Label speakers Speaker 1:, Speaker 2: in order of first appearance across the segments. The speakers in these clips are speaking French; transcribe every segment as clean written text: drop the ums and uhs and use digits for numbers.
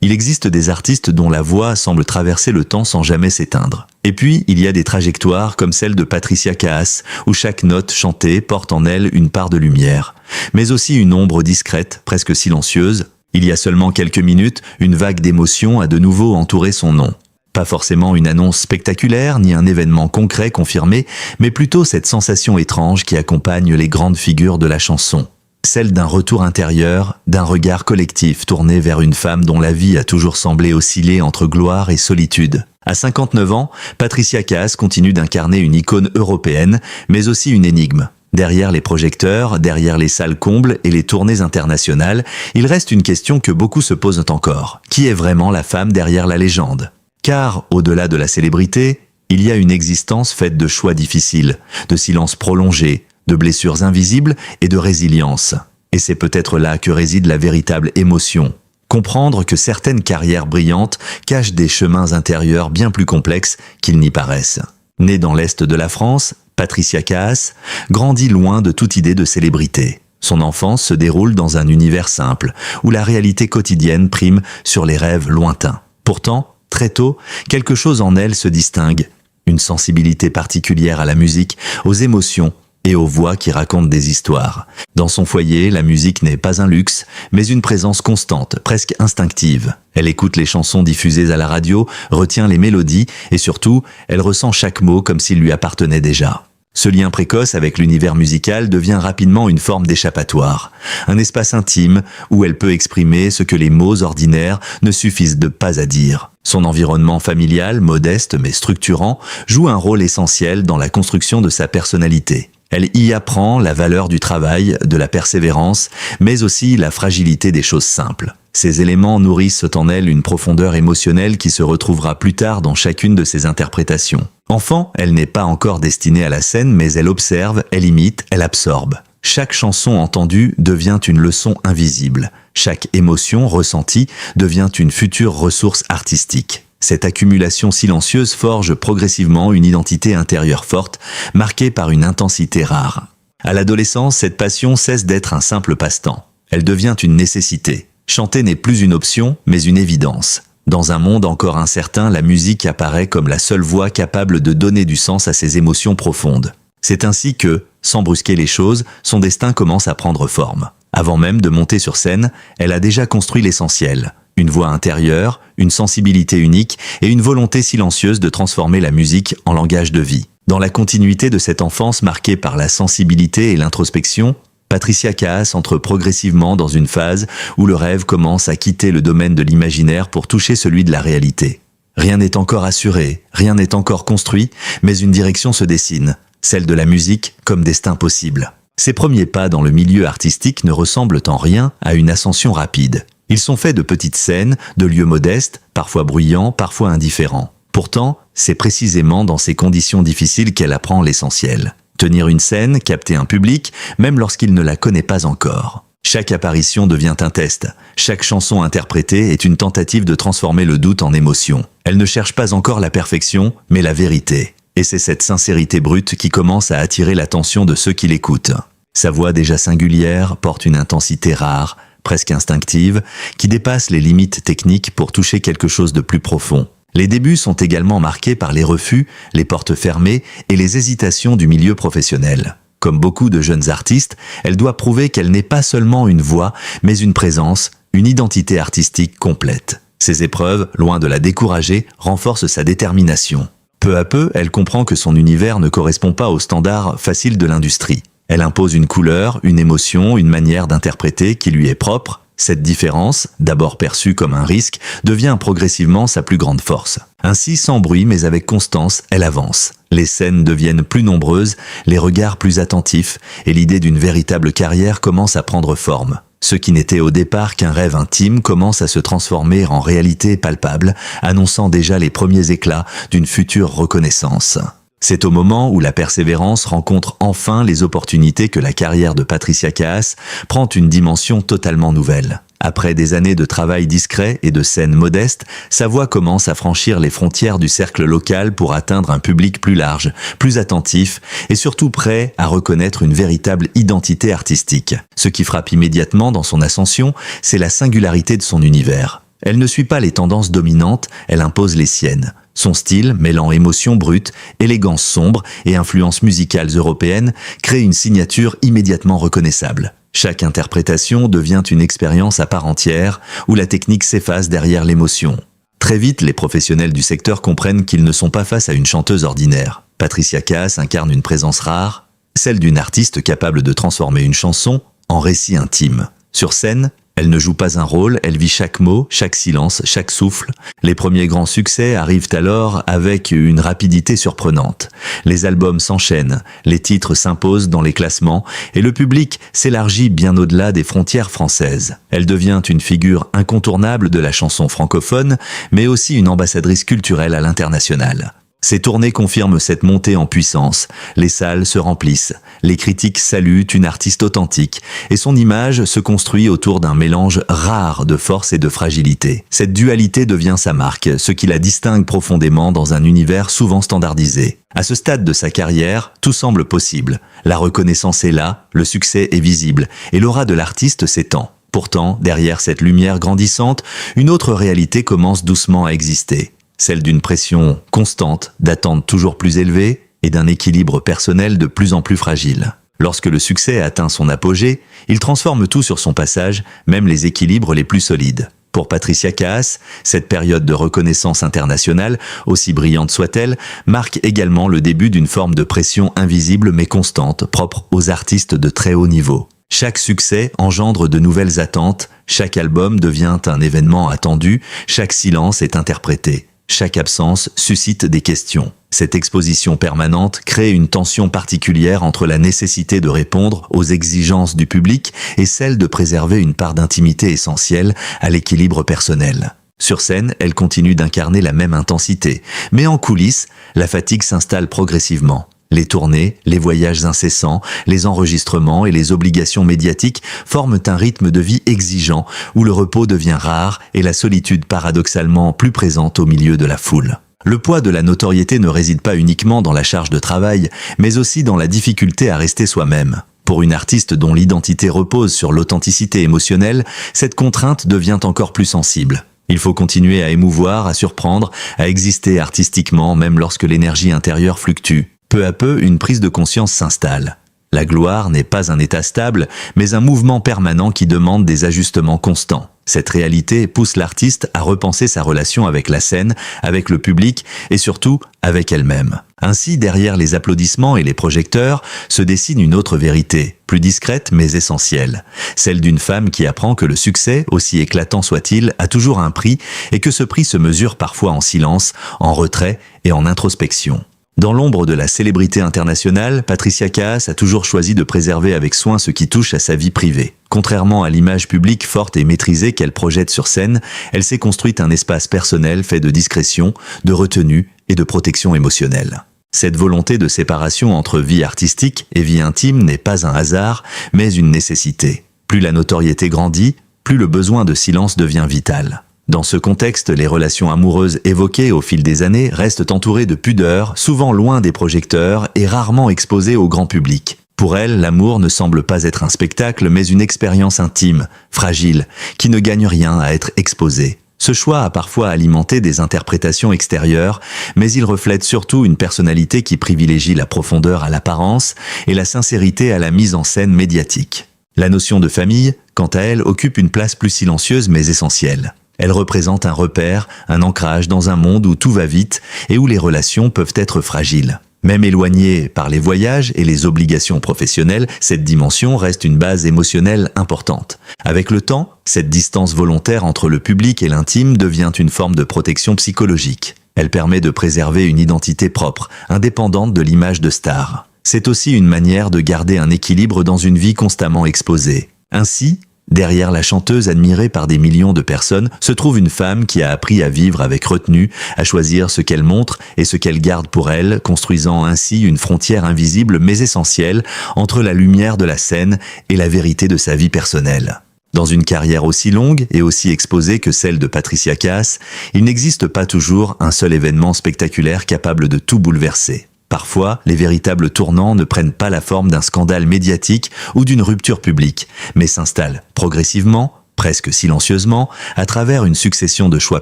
Speaker 1: Il existe des artistes dont la voix semble traverser le temps sans jamais s'éteindre. Et puis, il y a des trajectoires comme celle de Patricia Kaas, où chaque note chantée porte en elle une part de lumière, mais aussi une ombre discrète, presque silencieuse. Il y a seulement quelques minutes, une vague d'émotion a de nouveau entouré son nom. Pas forcément une annonce spectaculaire, ni un événement concret confirmé, mais plutôt cette sensation étrange qui accompagne les grandes figures de la chanson. Celle d'un retour intérieur, d'un regard collectif tourné vers une femme dont la vie a toujours semblé osciller entre gloire et solitude. À 59 ans, Patricia Kaas continue d'incarner une icône européenne, mais aussi une énigme. Derrière les projecteurs, derrière les salles combles et les tournées internationales, il reste une question que beaucoup se posent encore. Qui est vraiment la femme derrière la légende ? Car, au-delà de la célébrité, il y a une existence faite de choix difficiles, de silences prolongés, de blessures invisibles et de résilience. Et c'est peut-être là que réside la véritable émotion. Comprendre que certaines carrières brillantes cachent des chemins intérieurs bien plus complexes qu'ils n'y paraissent. Née dans l'Est de la France, Patricia Kaas grandit loin de toute idée de célébrité. Son enfance se déroule dans un univers simple, où la réalité quotidienne prime sur les rêves lointains. Pourtant, très tôt, quelque chose en elle se distingue. Une sensibilité particulière à la musique, aux émotions et aux voix qui racontent des histoires. Dans son foyer, la musique n'est pas un luxe, mais une présence constante, presque instinctive. Elle écoute les chansons diffusées à la radio, retient les mélodies et surtout, elle ressent chaque mot comme s'il lui appartenait déjà. Ce lien précoce avec l'univers musical devient rapidement une forme d'échappatoire, un espace intime où elle peut exprimer ce que les mots ordinaires ne suffisent pas à dire. Son environnement familial, modeste mais structurant, joue un rôle essentiel dans la construction de sa personnalité. Elle y apprend la valeur du travail, de la persévérance, mais aussi la fragilité des choses simples. Ces éléments nourrissent en elle une profondeur émotionnelle qui se retrouvera plus tard dans chacune de ses interprétations. Enfant, elle n'est pas encore destinée à la scène, mais elle observe, elle imite, elle absorbe. Chaque chanson entendue devient une leçon invisible. Chaque émotion ressentie devient une future ressource artistique. Cette accumulation silencieuse forge progressivement une identité intérieure forte, marquée par une intensité rare. À l'adolescence, cette passion cesse d'être un simple passe-temps. Elle devient une nécessité. Chanter n'est plus une option, mais une évidence. Dans un monde encore incertain, la musique apparaît comme la seule voie capable de donner du sens à ses émotions profondes. C'est ainsi que, sans brusquer les choses, son destin commence à prendre forme. Avant même de monter sur scène, elle a déjà construit l'essentiel. Une voix intérieure, une sensibilité unique et une volonté silencieuse de transformer la musique en langage de vie. Dans la continuité de cette enfance marquée par la sensibilité et l'introspection, Patricia Kaas entre progressivement dans une phase où le rêve commence à quitter le domaine de l'imaginaire pour toucher celui de la réalité. Rien n'est encore assuré, rien n'est encore construit, mais une direction se dessine, celle de la musique comme destin possible. Ses premiers pas dans le milieu artistique ne ressemblent en rien à une ascension rapide. Ils sont faits de petites scènes, de lieux modestes, parfois bruyants, parfois indifférents. Pourtant, c'est précisément dans ces conditions difficiles qu'elle apprend l'essentiel. Tenir une scène, capter un public, même lorsqu'il ne la connaît pas encore. Chaque apparition devient un test. Chaque chanson interprétée est une tentative de transformer le doute en émotion. Elle ne cherche pas encore la perfection, mais la vérité. Et c'est cette sincérité brute qui commence à attirer l'attention de ceux qui l'écoutent. Sa voix déjà singulière porte une intensité rare, presque instinctive, qui dépasse les limites techniques pour toucher quelque chose de plus profond. Les débuts sont également marqués par les refus, les portes fermées et les hésitations du milieu professionnel. Comme beaucoup de jeunes artistes, elle doit prouver qu'elle n'est pas seulement une voix, mais une présence, une identité artistique complète. Ces épreuves, loin de la décourager, renforcent sa détermination. Peu à peu, elle comprend que son univers ne correspond pas aux standards faciles de l'industrie. Elle impose une couleur, une émotion, une manière d'interpréter qui lui est propre. Cette différence, d'abord perçue comme un risque, devient progressivement sa plus grande force. Ainsi, sans bruit mais avec constance, elle avance. Les scènes deviennent plus nombreuses, les regards plus attentifs, et l'idée d'une véritable carrière commence à prendre forme. Ce qui n'était au départ qu'un rêve intime commence à se transformer en réalité palpable, annonçant déjà les premiers éclats d'une future reconnaissance. C'est au moment où la persévérance rencontre enfin les opportunités que la carrière de Patricia Kaas prend une dimension totalement nouvelle. Après des années de travail discret et de scènes modestes, sa voix commence à franchir les frontières du cercle local pour atteindre un public plus large, plus attentif et surtout prêt à reconnaître une véritable identité artistique. Ce qui frappe immédiatement dans son ascension, c'est la singularité de son univers. Elle ne suit pas les tendances dominantes, elle impose les siennes. Son style, mêlant émotion brute, élégance sombre et influences musicales européennes, crée une signature immédiatement reconnaissable. Chaque interprétation devient une expérience à part entière, où la technique s'efface derrière l'émotion. Très vite, les professionnels du secteur comprennent qu'ils ne sont pas face à une chanteuse ordinaire. Patricia Kaas incarne une présence rare, celle d'une artiste capable de transformer une chanson en récit intime. Sur scène, elle ne joue pas un rôle, elle vit chaque mot, chaque silence, chaque souffle. Les premiers grands succès arrivent alors avec une rapidité surprenante. Les albums s'enchaînent, les titres s'imposent dans les classements et le public s'élargit bien au-delà des frontières françaises. Elle devient une figure incontournable de la chanson francophone, mais aussi une ambassadrice culturelle à l'international. Ces tournées confirment cette montée en puissance, les salles se remplissent, les critiques saluent une artiste authentique, et son image se construit autour d'un mélange rare de force et de fragilité. Cette dualité devient sa marque, ce qui la distingue profondément dans un univers souvent standardisé. À ce stade de sa carrière, tout semble possible. La reconnaissance est là, le succès est visible, et l'aura de l'artiste s'étend. Pourtant, derrière cette lumière grandissante, une autre réalité commence doucement à exister. Celle d'une pression constante, d'attentes toujours plus élevées et d'un équilibre personnel de plus en plus fragile. Lorsque le succès atteint son apogée, il transforme tout sur son passage, même les équilibres les plus solides. Pour Patricia Kaas, cette période de reconnaissance internationale, aussi brillante soit-elle, marque également le début d'une forme de pression invisible mais constante, propre aux artistes de très haut niveau. Chaque succès engendre de nouvelles attentes, chaque album devient un événement attendu, chaque silence est interprété. Chaque absence suscite des questions. Cette exposition permanente crée une tension particulière entre la nécessité de répondre aux exigences du public et celle de préserver une part d'intimité essentielle à l'équilibre personnel. Sur scène, elle continue d'incarner la même intensité, mais en coulisses, la fatigue s'installe progressivement. Les tournées, les voyages incessants, les enregistrements et les obligations médiatiques forment un rythme de vie exigeant où le repos devient rare et la solitude paradoxalement plus présente au milieu de la foule. Le poids de la notoriété ne réside pas uniquement dans la charge de travail, mais aussi dans la difficulté à rester soi-même. Pour une artiste dont l'identité repose sur l'authenticité émotionnelle, cette contrainte devient encore plus sensible. Il faut continuer à émouvoir, à surprendre, à exister artistiquement même lorsque l'énergie intérieure fluctue. Peu à peu, une prise de conscience s'installe. La gloire n'est pas un état stable, mais un mouvement permanent qui demande des ajustements constants. Cette réalité pousse l'artiste à repenser sa relation avec la scène, avec le public et surtout avec elle-même. Ainsi, derrière les applaudissements et les projecteurs, se dessine une autre vérité, plus discrète mais essentielle. Celle d'une femme qui apprend que le succès, aussi éclatant soit-il, a toujours un prix et que ce prix se mesure parfois en silence, en retrait et en introspection. Dans l'ombre de la célébrité internationale, Patricia Kaas a toujours choisi de préserver avec soin ce qui touche à sa vie privée. Contrairement à l'image publique forte et maîtrisée qu'elle projette sur scène, elle s'est construite un espace personnel fait de discrétion, de retenue et de protection émotionnelle. Cette volonté de séparation entre vie artistique et vie intime n'est pas un hasard, mais une nécessité. Plus la notoriété grandit, plus le besoin de silence devient vital. Dans ce contexte, les relations amoureuses évoquées au fil des années restent entourées de pudeur, souvent loin des projecteurs et rarement exposées au grand public. Pour elle, l'amour ne semble pas être un spectacle, mais une expérience intime, fragile, qui ne gagne rien à être exposée. Ce choix a parfois alimenté des interprétations extérieures, mais il reflète surtout une personnalité qui privilégie la profondeur à l'apparence et la sincérité à la mise en scène médiatique. La notion de famille, quant à elle, occupe une place plus silencieuse mais essentielle. Elle représente un repère, un ancrage dans un monde où tout va vite et où les relations peuvent être fragiles. Même éloignée par les voyages et les obligations professionnelles, cette dimension reste une base émotionnelle importante. Avec le temps, cette distance volontaire entre le public et l'intime devient une forme de protection psychologique. Elle permet de préserver une identité propre, indépendante de l'image de star. C'est aussi une manière de garder un équilibre dans une vie constamment exposée. Ainsi, derrière la chanteuse admirée par des millions de personnes, se trouve une femme qui a appris à vivre avec retenue, à choisir ce qu'elle montre et ce qu'elle garde pour elle, construisant ainsi une frontière invisible mais essentielle entre la lumière de la scène et la vérité de sa vie personnelle. Dans une carrière aussi longue et aussi exposée que celle de Patricia Kaas, il n'existe pas toujours un seul événement spectaculaire capable de tout bouleverser. Parfois, les véritables tournants ne prennent pas la forme d'un scandale médiatique ou d'une rupture publique, mais s'installent progressivement, presque silencieusement, à travers une succession de choix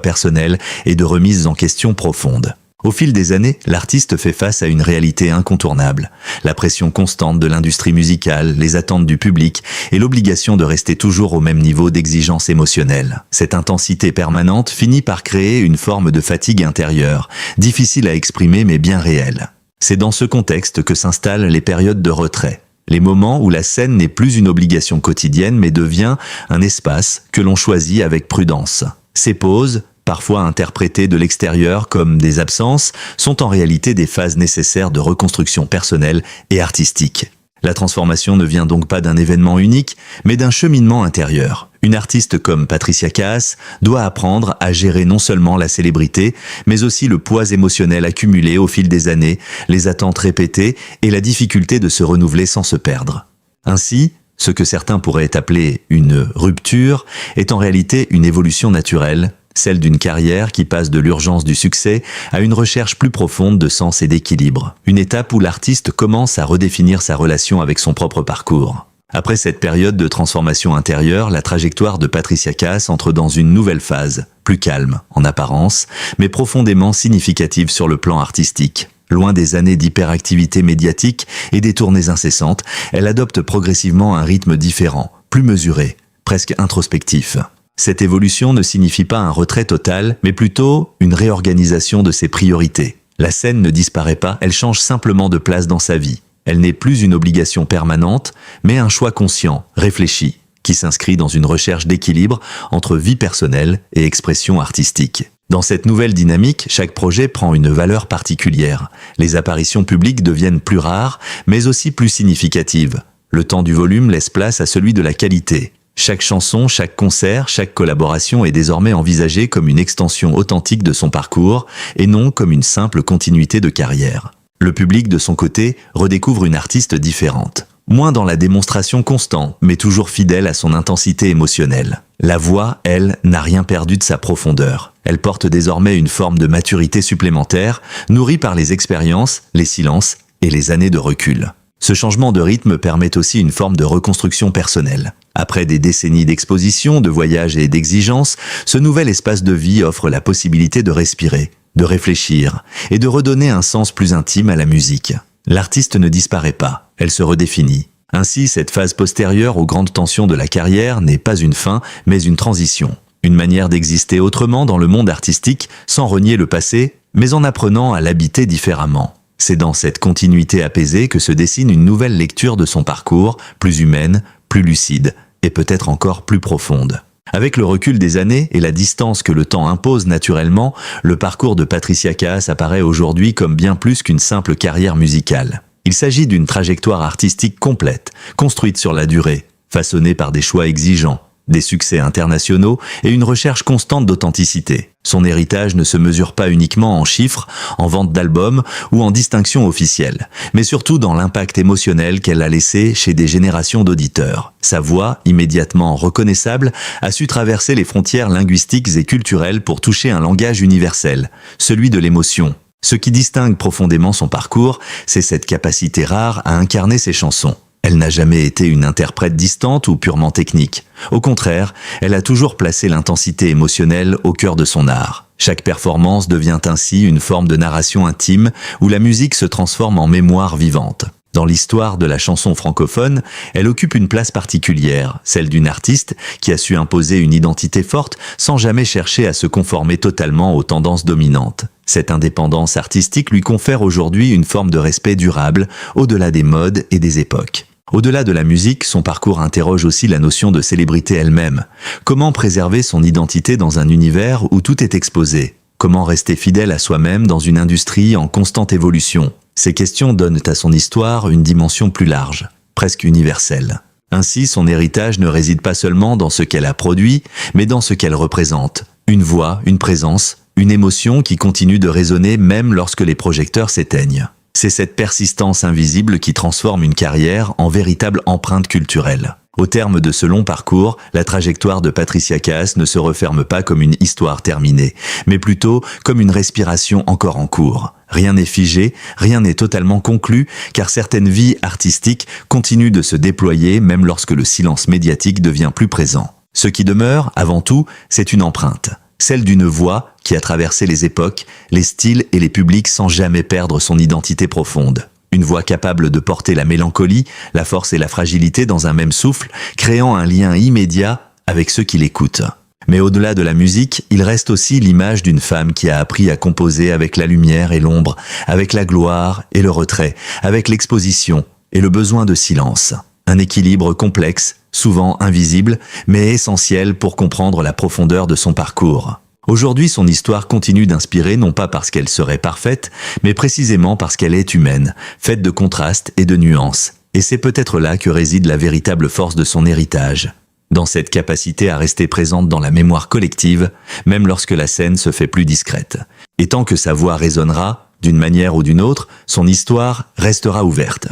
Speaker 1: personnels et de remises en question profondes. Au fil des années, l'artiste fait face à une réalité incontournable. La pression constante de l'industrie musicale, les attentes du public et l'obligation de rester toujours au même niveau d'exigence émotionnelle. Cette intensité permanente finit par créer une forme de fatigue intérieure, difficile à exprimer mais bien réelle. C'est dans ce contexte que s'installent les périodes de retrait. Les moments où la scène n'est plus une obligation quotidienne mais devient un espace que l'on choisit avec prudence. Ces pauses, parfois interprétées de l'extérieur comme des absences, sont en réalité des phases nécessaires de reconstruction personnelle et artistique. La transformation ne vient donc pas d'un événement unique, mais d'un cheminement intérieur. Une artiste comme Patricia Kaas doit apprendre à gérer non seulement la célébrité, mais aussi le poids émotionnel accumulé au fil des années, les attentes répétées et la difficulté de se renouveler sans se perdre. Ainsi, ce que certains pourraient appeler une rupture est en réalité une évolution naturelle, celle d'une carrière qui passe de l'urgence du succès à une recherche plus profonde de sens et d'équilibre. Une étape où l'artiste commence à redéfinir sa relation avec son propre parcours. Après cette période de transformation intérieure, la trajectoire de Patricia Kaas entre dans une nouvelle phase, plus calme en apparence, mais profondément significative sur le plan artistique. Loin des années d'hyperactivité médiatique et des tournées incessantes, elle adopte progressivement un rythme différent, plus mesuré, presque introspectif. Cette évolution ne signifie pas un retrait total, mais plutôt une réorganisation de ses priorités. La scène ne disparaît pas, elle change simplement de place dans sa vie. Elle n'est plus une obligation permanente, mais un choix conscient, réfléchi, qui s'inscrit dans une recherche d'équilibre entre vie personnelle et expression artistique. Dans cette nouvelle dynamique, chaque projet prend une valeur particulière. Les apparitions publiques deviennent plus rares, mais aussi plus significatives. Le temps du volume laisse place à celui de la qualité. Chaque chanson, chaque concert, chaque collaboration est désormais envisagée comme une extension authentique de son parcours et non comme une simple continuité de carrière. Le public, de son côté, redécouvre une artiste différente. Moins dans la démonstration constante, mais toujours fidèle à son intensité émotionnelle. La voix, elle, n'a rien perdu de sa profondeur. Elle porte désormais une forme de maturité supplémentaire, nourrie par les expériences, les silences et les années de recul. Ce changement de rythme permet aussi une forme de reconstruction personnelle. Après des décennies d'exposition, de voyages et d'exigences, ce nouvel espace de vie offre la possibilité de respirer, de réfléchir et de redonner un sens plus intime à la musique. L'artiste ne disparaît pas, elle se redéfinit. Ainsi, cette phase postérieure aux grandes tensions de la carrière n'est pas une fin, mais une transition. Une manière d'exister autrement dans le monde artistique, sans renier le passé, mais en apprenant à l'habiter différemment. C'est dans cette continuité apaisée que se dessine une nouvelle lecture de son parcours, plus humaine, plus lucide et peut-être encore plus profonde. Avec le recul des années et la distance que le temps impose naturellement, le parcours de Patricia Kaas apparaît aujourd'hui comme bien plus qu'une simple carrière musicale. Il s'agit d'une trajectoire artistique complète, construite sur la durée, façonnée par des choix exigeants, des succès internationaux et une recherche constante d'authenticité. Son héritage ne se mesure pas uniquement en chiffres, en vente d'albums ou en distinctions officielles, mais surtout dans l'impact émotionnel qu'elle a laissé chez des générations d'auditeurs. Sa voix, immédiatement reconnaissable, a su traverser les frontières linguistiques et culturelles pour toucher un langage universel, celui de l'émotion. Ce qui distingue profondément son parcours, c'est cette capacité rare à incarner ses chansons. Elle n'a jamais été une interprète distante ou purement technique. Au contraire, elle a toujours placé l'intensité émotionnelle au cœur de son art. Chaque performance devient ainsi une forme de narration intime où la musique se transforme en mémoire vivante. Dans l'histoire de la chanson francophone, elle occupe une place particulière, celle d'une artiste qui a su imposer une identité forte sans jamais chercher à se conformer totalement aux tendances dominantes. Cette indépendance artistique lui confère aujourd'hui une forme de respect durable, au-delà des modes et des époques. Au-delà de la musique, son parcours interroge aussi la notion de célébrité elle-même. Comment préserver son identité dans un univers où tout est exposé ? Comment rester fidèle à soi-même dans une industrie en constante évolution ? Ces questions donnent à son histoire une dimension plus large, presque universelle. Ainsi, son héritage ne réside pas seulement dans ce qu'elle a produit, mais dans ce qu'elle représente. Une voix, une présence, une émotion qui continue de résonner même lorsque les projecteurs s'éteignent. C'est cette persistance invisible qui transforme une carrière en véritable empreinte culturelle. Au terme de ce long parcours, la trajectoire de Patricia Kaas ne se referme pas comme une histoire terminée, mais plutôt comme une respiration encore en cours. Rien n'est figé, rien n'est totalement conclu, car certaines vies artistiques continuent de se déployer même lorsque le silence médiatique devient plus présent. Ce qui demeure, avant tout, c'est une empreinte, celle d'une voix qui a traversé les époques, les styles et les publics sans jamais perdre son identité profonde. Une voix capable de porter la mélancolie, la force et la fragilité dans un même souffle, créant un lien immédiat avec ceux qui l'écoutent. Mais au-delà de la musique, il reste aussi l'image d'une femme qui a appris à composer avec la lumière et l'ombre, avec la gloire et le retrait, avec l'exposition et le besoin de silence. Un équilibre complexe, souvent invisible, mais essentiel pour comprendre la profondeur de son parcours. Aujourd'hui, son histoire continue d'inspirer non pas parce qu'elle serait parfaite, mais précisément parce qu'elle est humaine, faite de contrastes et de nuances. Et c'est peut-être là que réside la véritable force de son héritage. Dans cette capacité à rester présente dans la mémoire collective, même lorsque la scène se fait plus discrète. Et tant que sa voix résonnera, d'une manière ou d'une autre, son histoire restera ouverte.